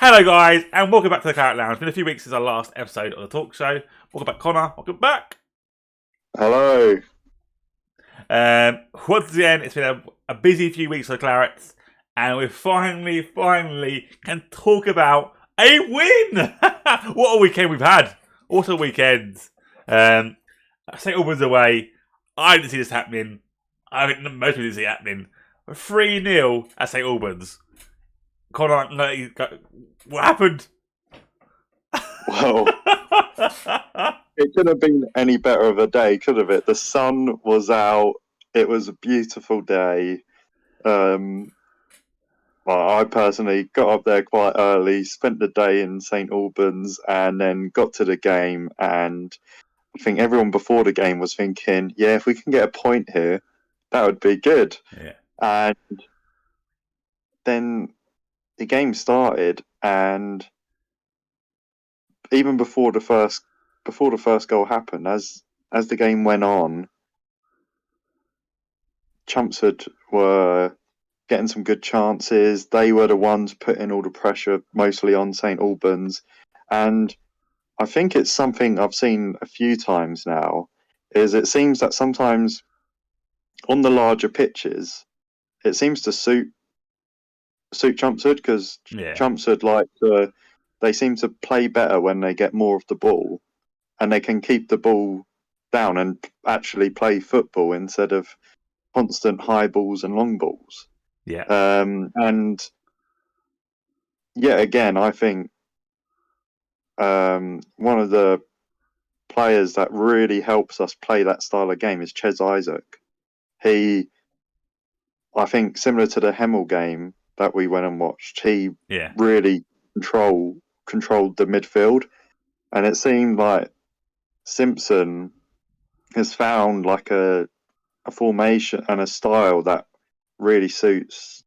Hello guys, and welcome back to the Claret Lounge. It's been a few weeks since our last episode of the talk show. Welcome back, Connor. Welcome back. Hello. Once again, it's been a busy few weeks for the Clarets, and we finally can talk about a win. What a weekend we've had. What a weekend. St Albans away. I didn't see this happening. I think most people didn't see it happening. 3-0 at St Albans. Connor, what happened? Well, it couldn't have been any better of a day, could have it? The sun was out. It was a beautiful day. Well, I personally got up there quite early, spent the day in St Albans, and then got to the game. And I think everyone before the game was thinking, yeah, if we can get a point here, that would be good. Yeah. And then the game started, and even before the first goal happened, as the game went on, Chelmsford were getting some good chances. They were the ones putting all the pressure mostly on St Albans, and I think it's something I've seen a few times now. Is it seems that sometimes on the larger pitches, it seems to suit Chelmsford, because Chelmsford they seem to play better when they get more of the ball, and they can keep the ball down and actually play football instead of constant high balls and long balls. Yeah. And yet again, I think one of the players that really helps us play that style of game is Ches Isaac. I think, similar to the Hemel game that we went and watched, he really controlled the midfield, and it seemed like Simpson has found like a formation and a style that really suits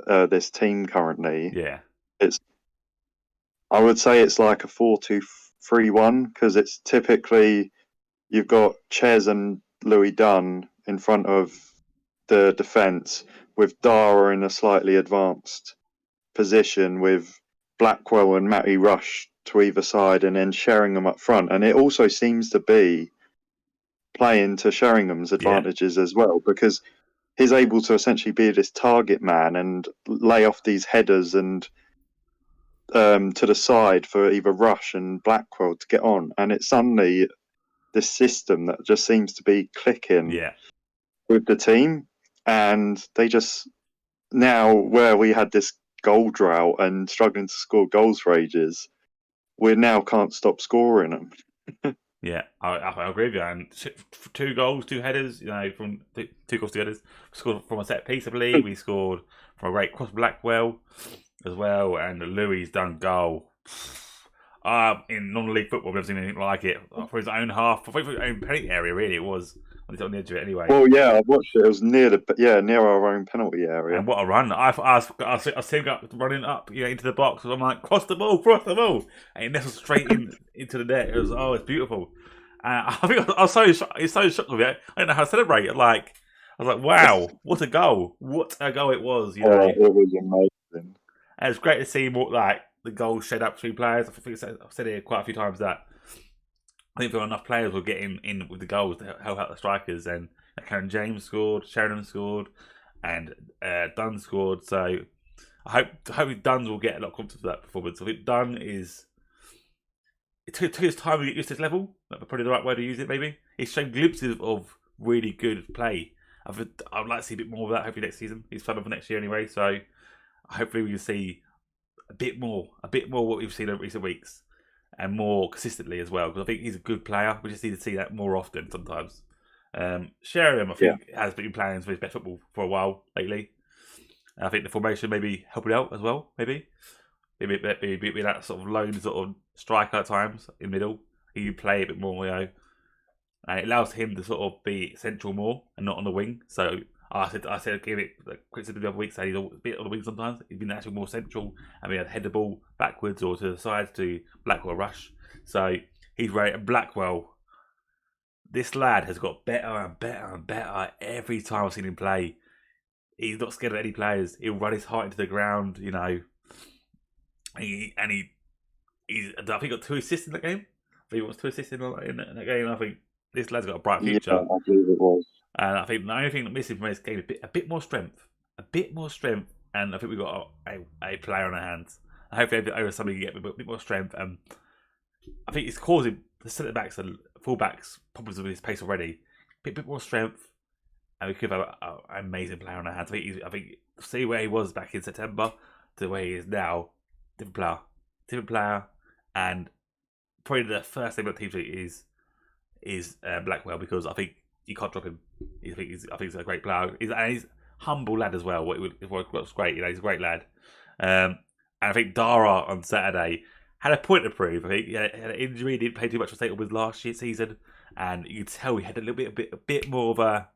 this team currently. Yeah. I would say it's like a 4-2-3-1, because it's typically you've got Ches and Louis Dunn in front of the defence, with Dara in a slightly advanced position, with Blackwell and Matty Rush to either side, and then Sheringham up front. And it also seems to be playing to Sheringham's advantages as well, because he's able to essentially be this target man and lay off these headers and to the side for either Rush and Blackwell to get on. And it's suddenly this system that just seems to be clicking with the team. And they just, now where we had this goal drought and struggling to score goals for ages, we now can't stop scoring them. Yeah, I agree with you. And 2 goals, 2 headers, from 2 goals, 2 headers. We scored from a set piece, I believe. We scored from a great cross Blackwell as well. And Louis' done goal. In non-league football, I've never seen anything like it. For his own half, for his own penalty area, really, it was. On the edge of it anyway. Well, yeah, I watched it. It was near our own penalty area. And what a run! I see him running up, into the box. I'm like, cross the ball, and he nestled straight into the net. It's beautiful. I think I was so shocked with it. I didn't know how to celebrate it. I was like, wow, what a goal! What a goal it was! It was amazing. And it's great to see more the goals shed up between players. I think I've said it quite a few times that I think there were enough players were getting in with the goals to help out the strikers, and Karen James scored, Sheringham scored, and Dunn scored. So I hope Dunn will get a lot of confidence for that performance. I think Dunn it took his time to get used to this level. That's probably the right way to use it. Maybe he's shown glimpses of really good play. I'd like to see a bit more of that. Hopefully next season. He's planned for next year anyway. So hopefully we can see a bit more what we've seen in recent weeks. And more consistently as well, because I think he's a good player. We just need to see that more often sometimes. Sheringham, I think, has been playing for his best football for a while lately. And I think the formation maybe helping out as well, maybe that sort of lone sort of striker at times in the middle. He can play a bit more, and it allows him to sort of be central more and not on the wing. So I said, give it criticism the other week, saying he's a bit on the wing sometimes. He's been actually more central, and we had head the ball backwards or to the sides to Blackwell Rush. So he's great. And Blackwell, this lad has got better and better and better every time I've seen him play. He's not scared of any players. He'll run his heart into the ground, He's I think he got 2 assists in that game. I think he was 2 assists in that game. I think this lad's got a bright Yeah, future. I believe it was. And I think the only thing that missing from this game is a bit more strength. A bit more strength. And I think we've got a player on our hands. I hope over somebody get a bit more strength. I think it's causing the centre backs and full backs problems with his pace already. Bit more strength. And we could have an amazing player on our hands. I think see where he was back in September to where he is now. Different player. And probably the first thing that team is Blackwell, because I think you can't drop him. I think he's a great player. He's a humble lad as well. What's great, he's a great lad. And I think Dara on Saturday had a point to prove. I think he had an injury, didn't play too much for St Albans last year's season, and you could tell he had a bit more of a.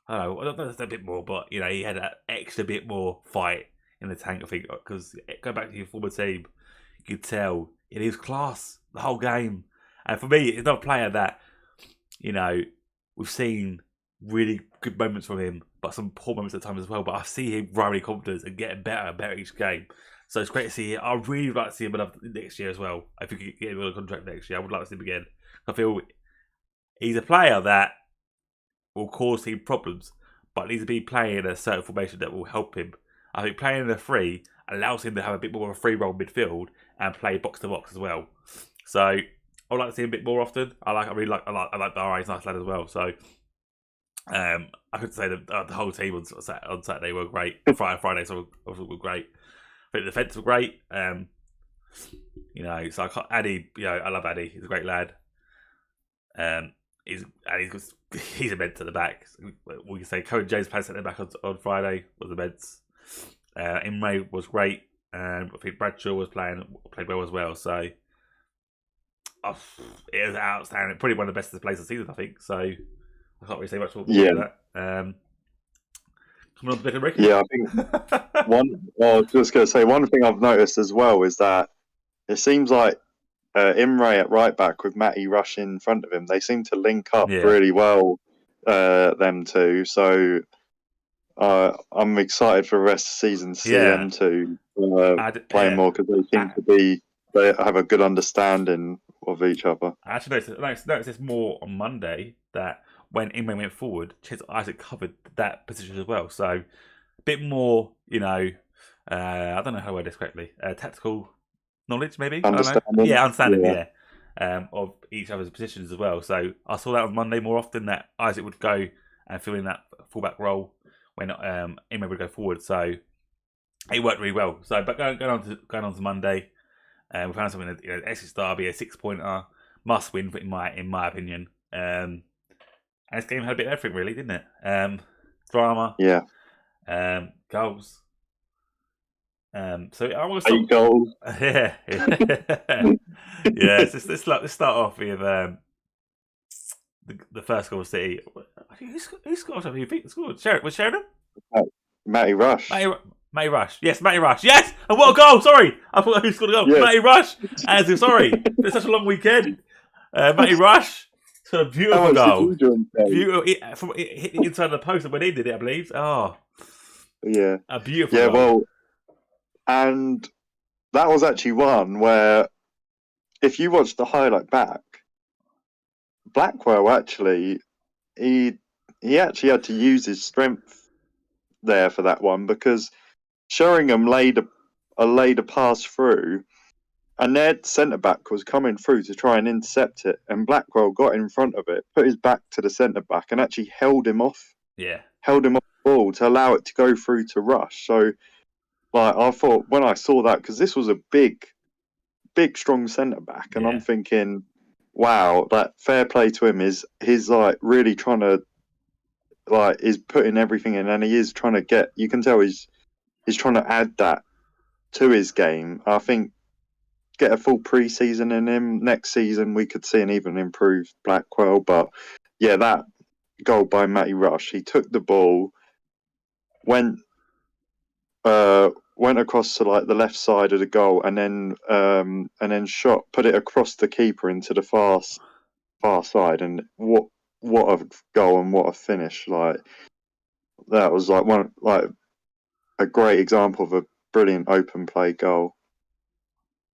I don't know if that's a bit more, but he had an extra bit more fight in the tank. I think because going back to your former team, you could tell it is class the whole game. And for me, it's not a player that we've seen really good moments from him, but some poor moments at times as well. But I see him growing confidence and getting better and better each game. So it's great to see him. I really like to see him next year as well. If we could get him on a contract next year, I would like to see him again. I feel he's a player that will cause him problems, but needs to be playing in a certain formation that will help him. I think playing in a 3 allows him to have a bit more of a free role midfield and play box to box as well. So I would like to see him a bit more often. I like Dara. He's a nice lad as well. So I could say that the whole team on Saturday were great. Friday so were great. I think the defence were great. So I can't, Addy. I love Addy. He's a great lad. He's immense at the back. We can say Cohen James played centre back on Friday. Was immense. Imre was great. I think Bradshaw played well as well. So it was outstanding. Probably one of the best plays of the season, I think. So I can't really say much more than that. Coming on to bit of Rick. Yeah, I think I was just going to say one thing I've noticed as well is that it seems like Imre at right back with Matty Rush in front of him, they seem to link up really well, them two. So I'm excited for the rest of the season to see them two playing more, because they have a good understanding of each other. I actually noticed this more on Monday, that when Imre went forward, Chez Isaac covered that position as well. So a bit more, I don't know how to word this correctly, tactical knowledge, maybe. Understanding. Understanding. Of each other's positions as well. So I saw that on Monday more often, that Isaac would go and fill in that fullback role when Imre would go forward. So it worked really well. So, but going on to Monday, we found something that Essex Derby, a 6-pointer, must win in my opinion. And this game had a bit of everything, really, didn't it? Drama, goals. So I want to 8 goals. Yeah. Let's start off with the first goal of City. Who scored? Who think scored? Was Sheridan? Matty Rush. Matty Rush. Yes, Matty Rush. Yes! And what a goal! Sorry! I thought who scored a goal? Yes. Matty Rush! Sorry. It's such a long weekend. Matty Rush. It's got a beautiful goal. Beautiful. From hit the inside of the post when he did it, I believe. Oh. Yeah. A beautiful goal. Well, and that was actually one where, if you watch the highlight back, Blackwell actually, he actually had to use his strength there for that one, because Sheringham laid a pass through, and their centre back was coming through to try and intercept it, and Blackwell got in front of it, put his back to the centre back, and actually held him off. Yeah. Held him off the ball to allow it to go through to Rush. So, I thought when I saw that, because this was a big, strong centre back, and I'm thinking, wow, that fair play to him. He's really trying to is putting everything in, and he is trying to get. You can tell he's trying to add that to his game. I think get a full pre-season in him. Next season we could see an even improved Blackwell. But yeah, that goal by Matty Rush, he took the ball, went across to the left side of the goal, and then put it across the keeper into the far side. And what a goal and what a finish! That was a great example of a brilliant open play goal.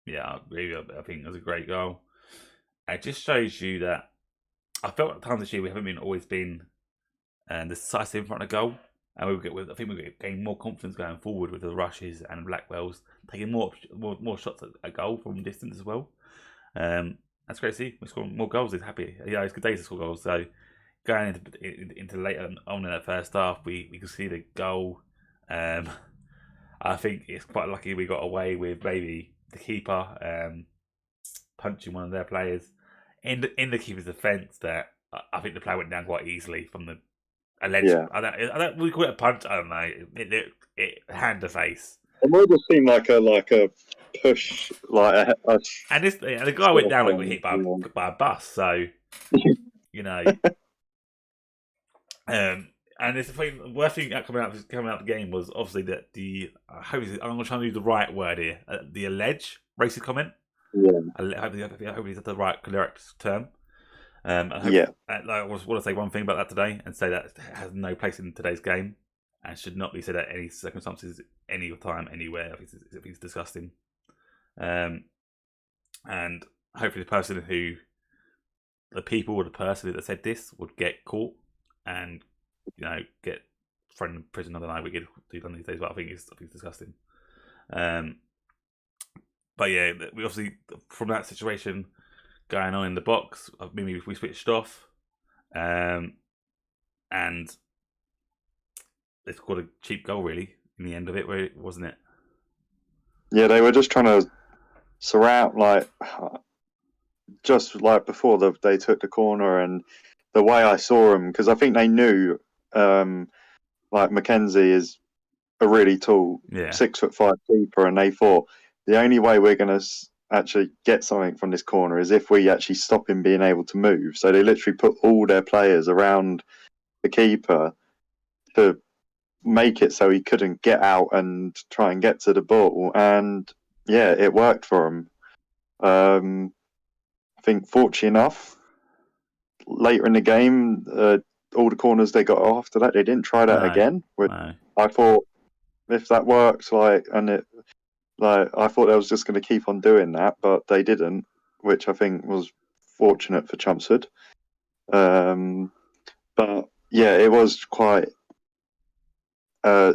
Yeah, I think it was a great goal. It just shows you that I felt at times this year we haven't always been decisive in front of goal, and I think we gain more confidence going forward with the rushes and Blackwell's taking more shots at goal from distance as well. That's great to see. We scored more goals. He's happy. Yeah, it's good days to score goals. So going into later on in that first half, we could see the goal. I think it's quite lucky we got away with maybe the keeper punching one of their players in the keeper's defence. That I think the player went down quite easily from the alleged. Yeah. I don't. We call it a punch. I don't know. It hand to face. It might have seemed like a push, like And the guy went sort down of like hit thing. by a bus. So you know. And it's the thing. The worst thing coming out of the game was obviously that I'm going to try and use the right word here. The alleged racist comment. Yeah. I hope he's at the right correct term. Yeah. I want to say one thing about that today and say that it has no place in today's game and should not be said at any circumstances, any time, anywhere. I think it's disgusting. And hopefully the people or the person that said this would get caught and get thrown in prison. I don't know. We get do done these days, but I think it's disgusting. But yeah, we obviously from that situation going on in the box, maybe we switched off, and they scored a cheap goal really in the end of it, wasn't it? Yeah, they were just trying to surround, like, just like before they took the corner, and the way I saw them, because I think they knew, like Mackenzie is a really tall, 6'5" keeper, and they thought the only way we're going to actually get something from this corner is if we actually stop him being able to move. So they literally put all their players around the keeper to make it so he couldn't get out and try and get to the ball. And yeah, it worked for him. I think, fortunately enough, later in the game, all the corners they got after that, they didn't try that again. I thought if that works, I thought they was just going to keep on doing that, but they didn't, which I think was fortunate for Chelmsford. But yeah, it was quite a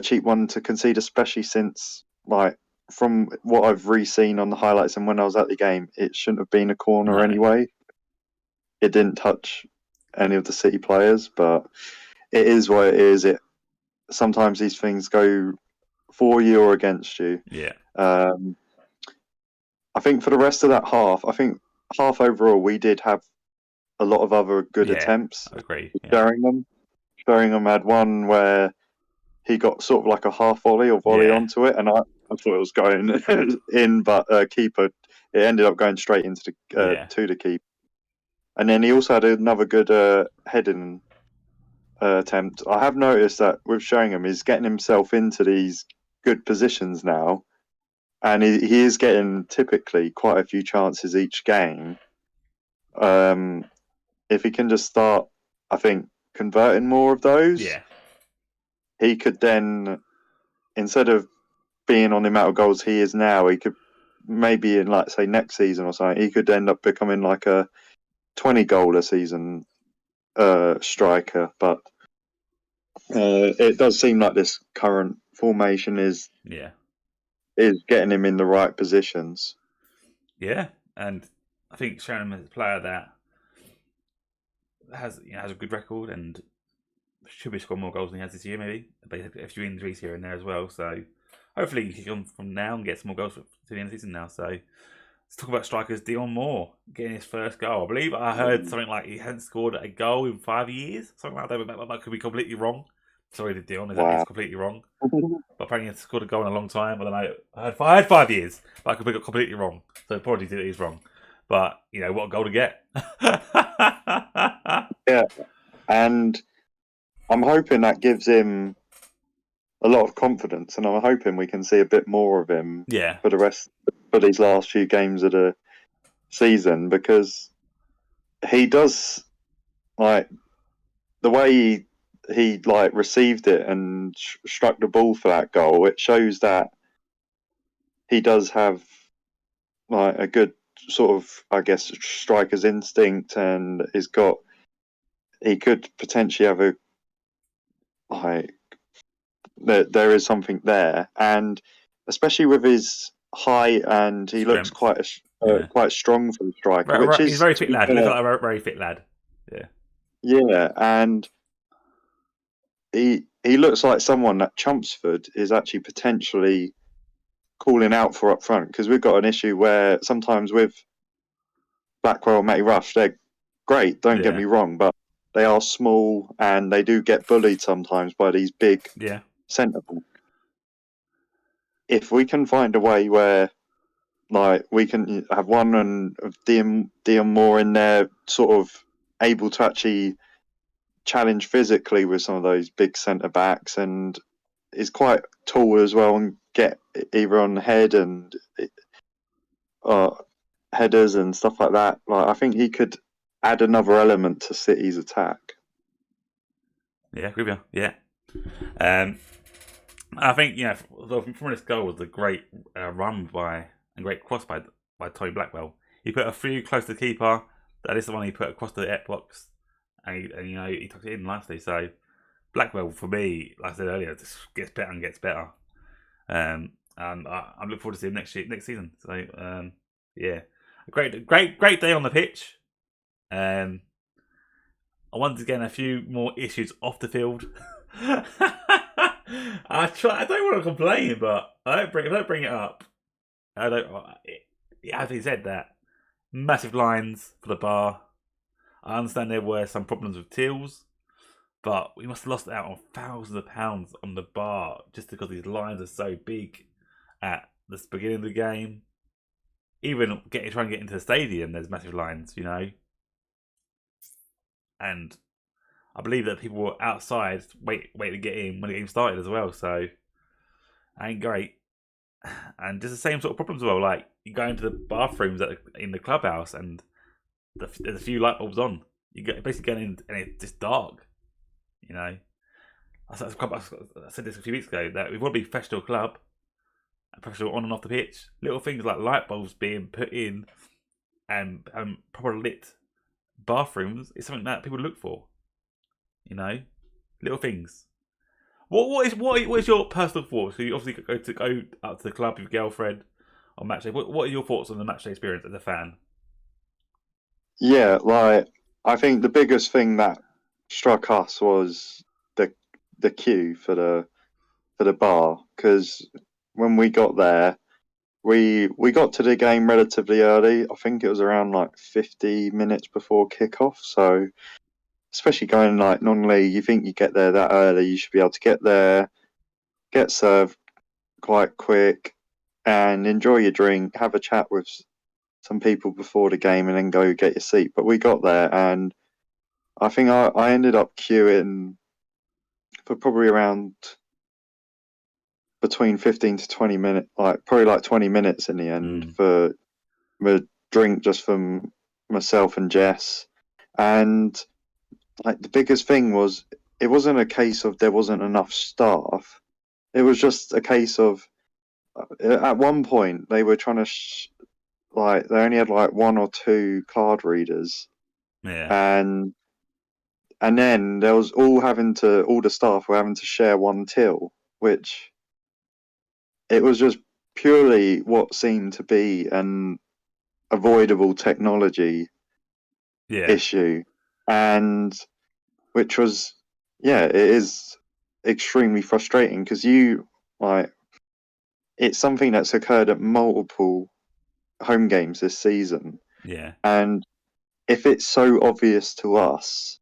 cheap one to concede, especially since, like, from what I've re-seen on the highlights and when I was at the game, it shouldn't have been a corner anyway. It didn't touch any of the City players, but it is what it is. Sometimes these things go for you or against you. Yeah. I think for the rest of that half, half overall, we did have a lot of other good attempts. I agree. Sheringham had one where he got sort of like a half volley or volley onto it, and I thought it was going in, but keeper, it ended up going straight into to the keeper. And then he also had another good heading attempt. I have noticed that with Sheringham, he's getting himself into these good positions now, and he is getting typically quite a few chances each game. If he can just start, I think, converting more of those, he could then, instead of being on the amount of goals he is now, he could maybe in, like, say, next season or something, he could end up becoming like a 20-goal a season striker. But it does seem like this current formation is getting him in the right positions. Yeah, and I think Sheringham is a player that has a good record and should be scoring more goals than he has this year, maybe. But he had a few injuries here and there as well, so hopefully he can come from now and get some more goals to the end of the season now. So let's talk about strikers. Dion Moore getting his first goal. I believe I heard something like he hadn't scored a goal in 5 years, something like that. That could be completely wrong. Sorry to Dion, it's completely wrong. But apparently he scored a goal in a long time. I don't know. I had 5 years, but I could be completely wrong. So probably it is wrong. But what a goal to get! Yeah, and I'm hoping that gives him a lot of confidence, and I'm hoping we can see a bit more of him for these last few games of the season, because he does, like, the way he like received it and struck the ball for that goal. It shows that he does have like a good sort of, I guess, striker's instinct, and he could potentially have a like there is something there, and especially with his height, and he looks Strength. Yeah. quite strong for the striker, which He's a is, very to fit be lad. He looks fair, like a very fit lad. Yeah. yeah, and he looks like someone that Chelmsford is actually potentially calling out for up front, because we've got an issue where sometimes with Blackwell, Matty Rush, they're great, don't get Yeah. me wrong, but they are small and they do get bullied sometimes by these big Yeah. centre backs. If we can find a way where like we can have one and Dion Moore in there, sort of able to actually challenge physically with some of those big centre backs, and is quite tall as well, and get either on head and uh, headers and stuff like that. Like, I think he could add another element to City's attack. Yeah. Agree with you. Yeah. Um, I think from this goal was a great run by and great cross by Tony Blackwell. He put a few close to the keeper. That is the one he put across the net box, and he tucked it in nicely. So Blackwell, for me, like I said earlier, just gets better and gets better. And I'm looking forward to seeing him next season. So yeah, a great day on the pitch. Once again, a few more issues off the field. I don't want to complain, but I don't bring it up. I don't. Having said that, massive lines for the bar. I understand there were some problems with tills, but we must have lost out on thousands of pounds on the bar just because these lines are so big at the beginning of the game. Even trying to get into the stadium, there's massive lines, and I believe that people were outside wait to get in when the game started as well. So ain't great. And just the same sort of problems as well. Like you go into the bathrooms in the clubhouse and there's a few light bulbs on. You get basically going in and it's just dark. I said this a few weeks ago that we want to be a professional club, and professional on and off the pitch. Little things like light bulbs being put in and proper lit bathrooms is something that people look for. Little things. What is your personal thoughts? So you obviously go out to the club with your girlfriend on match day. What are your thoughts on the match day experience as a fan? Yeah, like, I think the biggest thing that struck us was the queue for the bar, because when we got there, we got to the game relatively early. I think it was around like 50 minutes before kickoff. So especially going like non-league, you think you get there that early, you should be able to get there, get served quite quick, and enjoy your drink, have a chat with some people before the game, and then go get your seat. But we got there, and I think I ended up queuing for probably around between 15 to 20 minutes, like probably like 20 minutes in the end, for a drink just from myself and Jess. And like the biggest thing was, it wasn't a case of there wasn't enough staff. It was just a case of at one point they were trying to like they only had like one or two card readers, Yeah. and then there was all the staff were having to share one till, which it was just purely what seemed to be an avoidable technology Yeah. issue, and which was, yeah, it is extremely frustrating, because it's something that's occurred at multiple home games this season, Yeah. and if it's so obvious to us,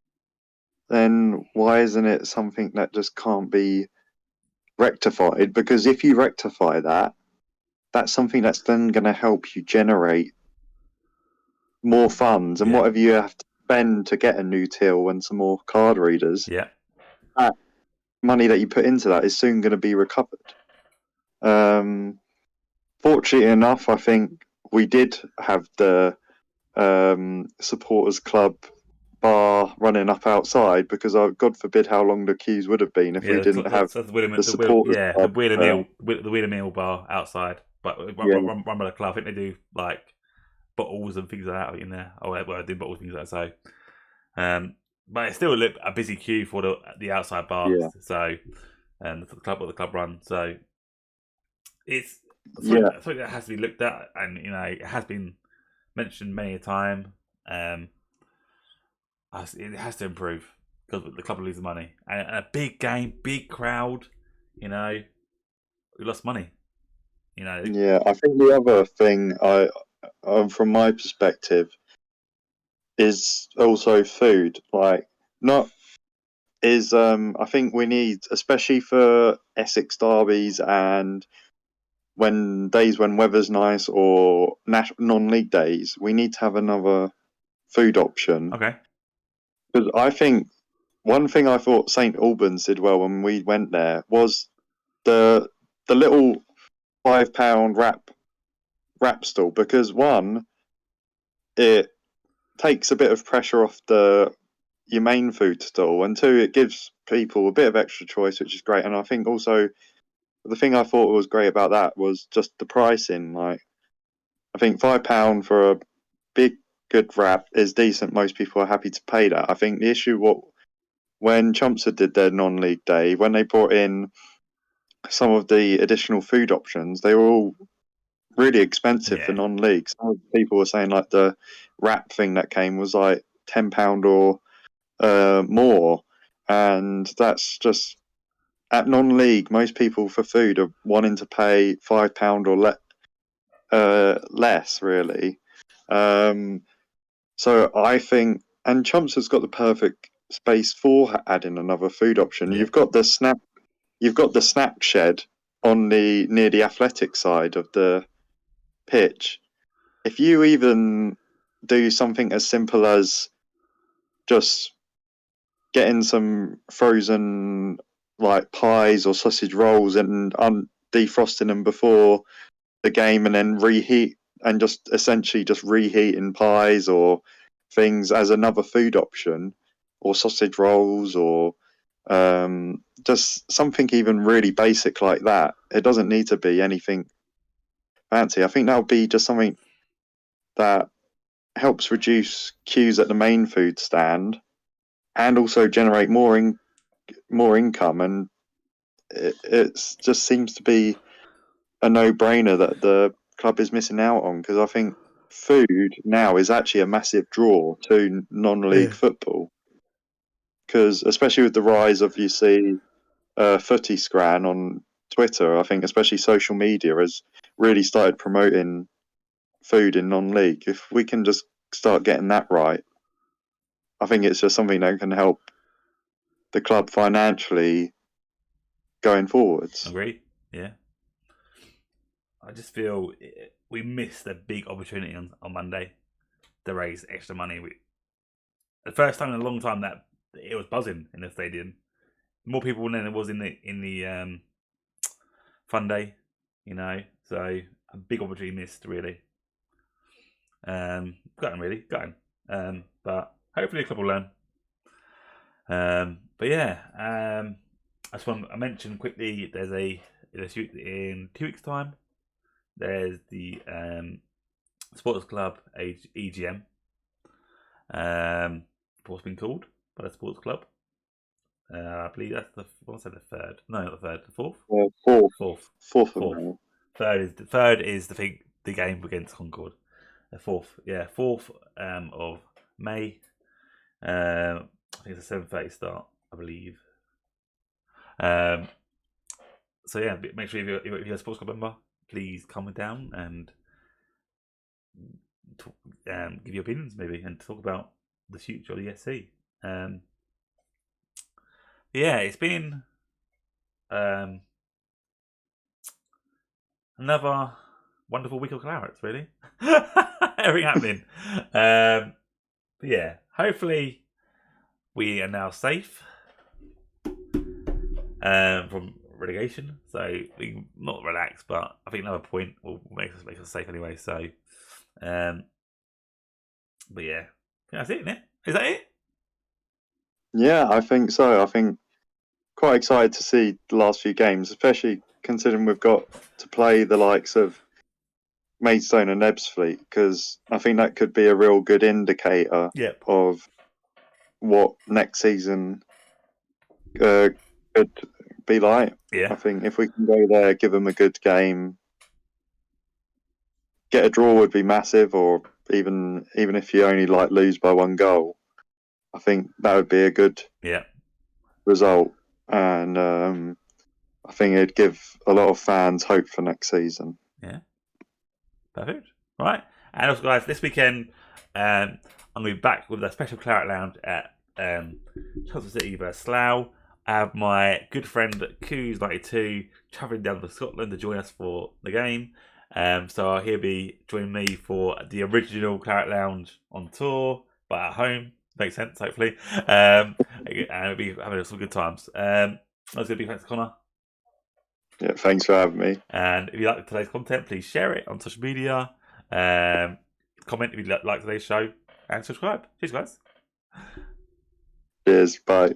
then why isn't it something that just can't be rectified? Because if you rectify that, that's something that's then going to help you generate more funds, and Yeah. whatever you have to spend to get a new till and some more card readers, Yeah. that money that you put into that is soon going to be recovered. Fortunately enough, I think we did have the supporters club bar running up outside, because God forbid how long the queues would have been if we didn't have the supporters The club. Wheeler Mill bar outside. but Yeah, run by the club. I think they do like bottles and things like that in there. Oh, well, I do bottles and things like that. So, but it's still a busy queue for the outside bars. yeah, So, the club run. So it's yeah, something that has to be looked at, and it has been mentioned many a time. Um, it has to improve because the club loses money, and a big game, big crowd. We lost money. yeah. I think the other thing, from my perspective, is also food. Like, not is I think we need, especially for Essex derbies and when weather's nice or non-league days, we need to have another food option. Okay. Because I think one thing I thought St Albans did well when we went there was the little £5 wrap stall, because one, it takes a bit of pressure off your main food stall, and two, it gives people a bit of extra choice, which is great. And I think also the thing I thought was great about that was just the pricing. Like, I think £5 for a big good wrap is decent. Most people are happy to pay that. I think the issue when Chelmsford did their non-league day, when they brought in some of the additional food options, they were all really expensive for Yeah. non-league. Some people were saying like the wrap thing that came was like £10 or more, and that's just at non-league. Most people for food are wanting to pay £5 or less, really. So I think, and Chumps has got the perfect space for adding another food option. Yeah. You've got the snack shed on the near the athletic side of the pitch. If you even do something as simple as just getting some frozen like pies or sausage rolls and defrosting them before the game, and then reheat, and just essentially just reheating pies or things as another food option, or sausage rolls, or just something even really basic like that. It doesn't need to be anything fancy. I think that would be just something that helps reduce queues at the main food stand and also generate more income. And it just seems to be a no-brainer that the club is missing out on, because I think food now is actually a massive draw to non-league Yeah. football, because especially with the rise of, you see, Footy Scran on Twitter, I think especially social media has really started promoting food in non-league. If we can just start getting that right, I think it's just something that can help the club financially going forwards. Agree. Yeah. I just feel we missed a big opportunity on Monday to raise extra money. The first time in a long time that it was buzzing in the stadium. More people than it was in the fun day, So a big opportunity missed, really. Got him, really, got him. But hopefully a couple learn. But yeah, I just want to mention quickly. In 2 weeks' time. There's the Sports Club EGM. What's been called by the Sports Club? I believe that's the third. No, not the third. The fourth. Fourth, Fourth. fourth of Fourth. May. Third is the game against Concord. The fourth. Yeah, 4th of May. I think it's a 7:30 start, I believe. So yeah, make sure if you're a Sports Club member, please come down and talk, give your opinions maybe, and talk about the future of the SC. Yeah, it's been another wonderful week of Clarets, really. Everything happening. But yeah, hopefully we are now safe from relegation. So we can not relax, but I think another point will make us safe anyway. So, but yeah, that's it, isn't it? Is that it? Yeah, I think so. I think quite excited to see the last few games, especially considering we've got to play the likes of Maidstone and Ebbsfleet, because I think that could be a real good indicator Yep. of what next season could be like. Yeah. I think if we can go there, give them a good game, get a draw would be massive, or even if you only like lose by 1 goal, I think that would be a good result, and I think it'd give a lot of fans hope for next season. Yeah. Perfect. Right. And also, guys, this weekend I'm going to be back with a special Claret Lounge at Chelsea City versus Slough. I have my good friend Coos92 travelling down to Scotland to join us for the game. So he'll be joining me for the original Claret Lounge on tour, but at home. Makes sense, hopefully. And we'll be having some good times. That's going to be thanks to Connor. Yeah, thanks for having me. And if you like today's content, please share it on social media. Comment if you like today's show, and subscribe. Cheers, guys. Cheers. Bye.